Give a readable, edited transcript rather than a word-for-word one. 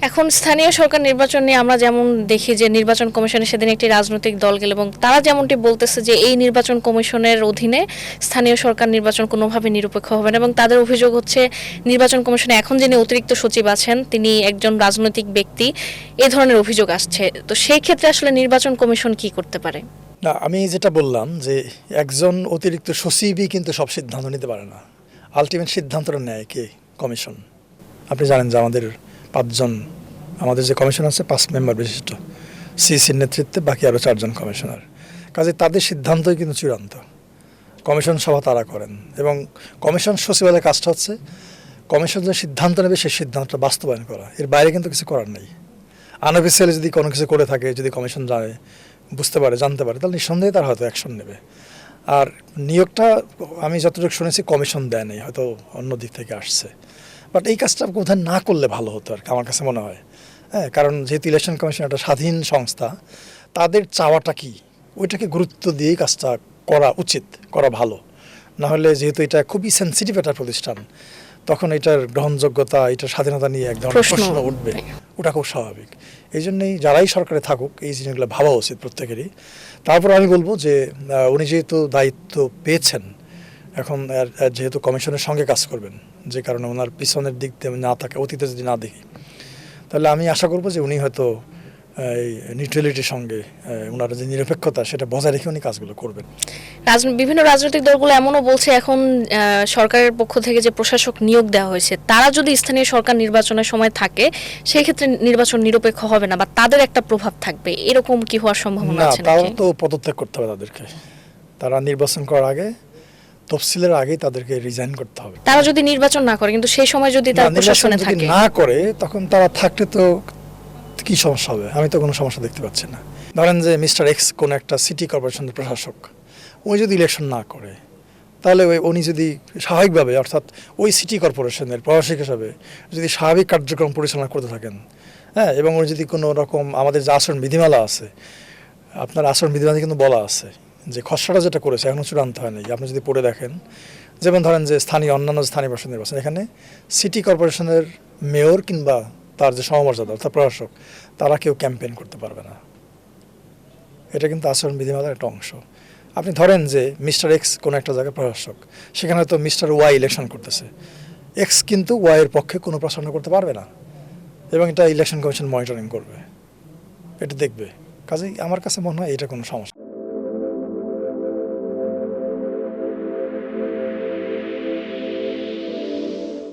এখন স্থানীয় সরকার নির্বাচন নিয়ে আমরা যেমন দেখি যে নির্বাচন কমিশনে সেদিন একটি রাজনৈতিক দল গেল এবং তারা যেমনটি বলতেছে যে এই নির্বাচন কমিশনের অধীনে স্থানীয় সরকার নির্বাচন কোনোভাবে নিরপেক্ষ হবে না, এবং তাদের অভিযোগ হচ্ছে নির্বাচন কমিশনে এখন যিনি অতিরিক্ত সচিব আছেন তিনি একজন রাজনৈতিক ব্যক্তি, এ ধরনের অভিযোগ আসছে। তো সেই ক্ষেত্রে আসলে নির্বাচন কমিশন কি করতে পারে? না, আমি যেটা বললাম যে একজন অতিরিক্ত সচিবই কিন্তু সব সিদ্ধান্ত নিতে পারে না। আলটিমেট সিদ্ধান্তটা নেয় কে? কমিশন। আপনি জানেন যে আমাদের যে কমিশন আছে 5 মেম্বার বিশিষ্ট, সিসির নেতৃত্বে বাকি আরও 4 জন কমিশনার। কাজে তাদের সিদ্ধান্তই কিন্তু চূড়ান্ত। কমিশন সভা তারা করেন এবং কমিশন সচিবালয়ের কাজটা হচ্ছে কমিশন যে সিদ্ধান্ত নেবে সেই সিদ্ধান্তটা বাস্তবায়ন করা, এর বাইরে কিন্তু কিছু করার নেই। আনঅফিসিয়ালি যদি কোনো কিছু করে থাকে, যদি কমিশন জানে, বুঝতে পারে, জানতে পারে, তাহলে নিঃসন্দেহে তারা হয়তো অ্যাকশন নেবে। আর নিয়োগটা আমি যতটুকু শুনেছি কমিশন দেয় নেই, হয়তো অন্য দিক থেকে আসছে। বাট এই কাজটা কোথায় না করলে ভালো হতো আর কি, আমার কাছে মনে হয়। হ্যাঁ, কারণ যেহেতু ইলেকশন কমিশন একটা স্বাধীন সংস্থা, তাদের চাওয়াটা কি ওইটাকে গুরুত্ব দিয়েই কাজটা করা উচিত, করা ভালো। না হলে যেহেতু এটা খুবই সেন্সিটিভ একটা প্রতিষ্ঠান, তখন এটার গ্রহণযোগ্যতা, এটার স্বাধীনতা নিয়ে এক ধরনের প্রশ্ন উঠবে, ওটা খুব স্বাভাবিক। এই জন্যই যারাই সরকারে থাকুক এই জিনিসগুলো ভাবা উচিত প্রত্যেকেরই। তারপর আমি বলবো যে উনি যেহেতু দায়িত্ব পেয়েছেন, এখন যেহেতু কমিশনের সঙ্গে কাজ করবেন, যে কারণে ওনার পিছনের দিক দিয়ে না থাকে, অতীতে যদি না দেখি, তাহলে আমি আশা করবো যে উনি হয়তো এই নিউট্রালিটির সঙ্গে ওনার যে নিরপেক্ষতা সেটা বজায় রেখে উনি কাজগুলো করবেন। বিভিন্ন রাজনৈতিক দলগুলো এমনও বলছে এখন সরকারের পক্ষ থেকে যে প্রশাসক নিয়োগ দেওয়া হয়েছে তারা যদি স্থানীয় সরকার নির্বাচনের সময় থাকে সেই ক্ষেত্রে নির্বাচন নিরপেক্ষ হবে না বা তাদের একটা প্রভাব থাকবে, এরকম কি হওয়ার সম্ভাবনা আছে? না, তাও তো পদত্যাগ করতে হবে তাদেরকে। তারা নির্বাচন করার আগে, তফসিলের আগেই তাদেরকে রিজাইন করতে হবে। তারা যদি নির্বাচন না করে কিন্তু সেই সময় যদি তারা প্রশাসনে থাকে না করে, তখন তারা থাকলে তো কি সমস্যা হবে? আমি তো কোনো সমস্যা দেখতে পাচ্ছি না। ধরেন যে মিস্টার এক্স কোন একটা সিটি কর্পোরেশনের প্রশাসক, উনি যদি ইলেকশন না করে, তাহলে উনি যদি স্বাভাবিকভাবে, অর্থাৎ ওই সিটি কর্পোরেশনের প্রশাসক হিসাবে যদি স্বাভাবিক কার্যক্রম পরিচালনা করতে থাকেন, হ্যাঁ, এবং উনি যদি কোনো রকম, আমাদের যে আচরণ বিধিমালা আছে, আপনার আচরণ বিধিমালা কিন্তু বলা আছে যে খসড়াটা যেটা করেছে এখনও চূড়ান্ত হয় নাই, আপনি যদি পড়ে দেখেন, যেমন ধরেন যে অন্যান্য স্থানীয় প্রশাসন নির্বাচন, এখানে সিটি কর্পোরেশনের মেয়র কিংবা তার যে সমমর্যাদা অর্থাৎ প্রশাসক, তারা কেউ ক্যাম্পেইন করতে পারবে না। এটা কিন্তু আচরণ বিধিমালার একটা অংশ। আপনি ধরেন যে মিস্টার এক্স কোনো একটা জায়গায় প্রশাসক, সেখানে হয়তো মিস্টার ওয়াই ইলেকশন করতেছে, এক্স কিন্তু ওয়াইয়ের পক্ষে কোনো প্রচারণা করতে পারবে না, এবং এটা ইলেকশন কমিশন মনিটরিং করবে, এটা দেখবে। কাজেই আমার কাছে মনে হয় এটা কোনো সমস্যা